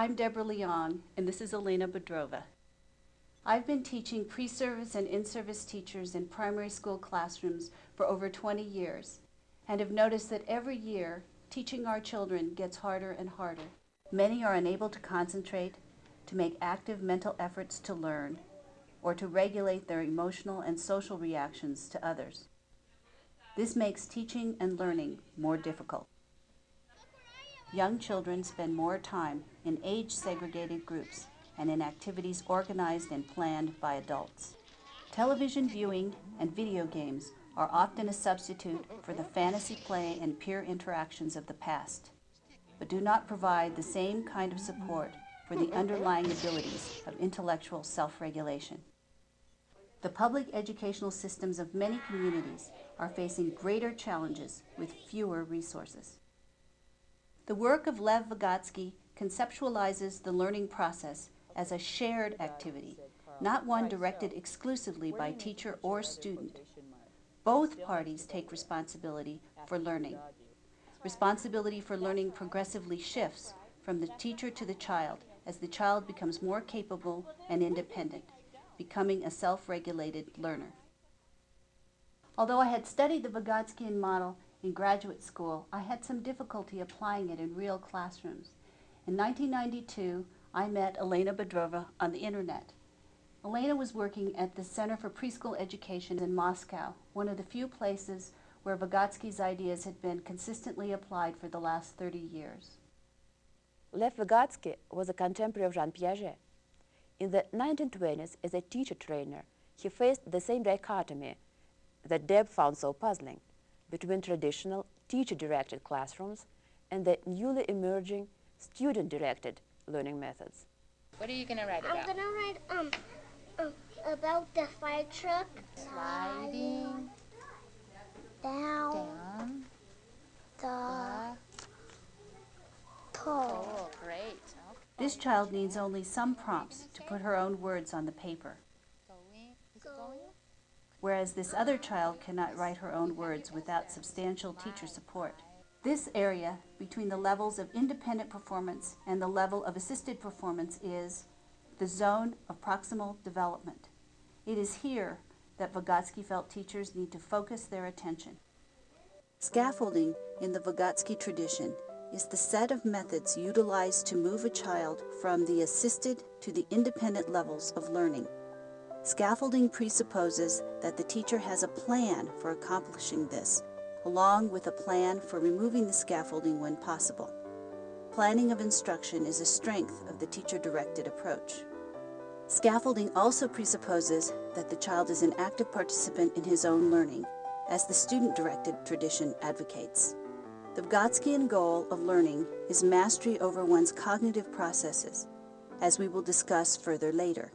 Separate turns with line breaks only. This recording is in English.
I'm Deborah Leong, and this is Elena Bedrova. I've been teaching pre-service and in-service teachers in primary school classrooms for over 20 years, and have noticed that every year, teaching our children gets harder and harder. Many are unable to concentrate, to make active mental efforts to learn, or to regulate their emotional and social reactions to others. This makes teaching and learning more difficult. Young children spend more time in age-segregated groups and in activities organized and planned by adults. Television viewing and video games are often a substitute for the fantasy play and peer interactions of the past, but do not provide the same kind of support for the underlying abilities of intellectual self-regulation. The public educational systems of many communities are facing greater challenges with fewer resources. The work of Lev Vygotsky conceptualizes the learning process as a shared activity, not one directed exclusively by teacher or student. Both parties take responsibility for learning. Responsibility for learning progressively shifts from the teacher to the child as the child becomes more capable and independent, becoming a self-regulated learner. Although I had studied the Vygotskian model in graduate school, I had some difficulty applying it in real classrooms. In 1992, I met Elena Bedrova on the internet. Elena was working at the Center for Preschool Education in Moscow, one of the few places where Vygotsky's ideas had been consistently applied for the last 30 years.
Lev Vygotsky was a contemporary of Jean Piaget. In the 1920s, as a teacher trainer, he faced the same dichotomy that Deb found so puzzling between traditional teacher-directed classrooms and the newly emerging student-directed learning methods.
What are you going to write about?
I'm going to write about the fire truck
sliding
down the pole.
Oh, great. Okay.
This child needs only some prompts to put her own words on the paper, whereas this other child cannot write her own words without substantial teacher support. This area between the levels of independent performance and the level of assisted performance is the zone of proximal development. It is here that Vygotsky felt teachers need to focus their attention. Scaffolding in the Vygotsky tradition is the set of methods utilized to move a child from the assisted to the independent levels of learning. Scaffolding presupposes that the teacher has a plan for accomplishing this, along with a plan for removing the scaffolding when possible. Planning of instruction is a strength of the teacher-directed approach. Scaffolding also presupposes that the child is an active participant in his own learning, as the student-directed tradition advocates. The Vygotskian goal of learning is mastery over one's cognitive processes, as we will discuss further later.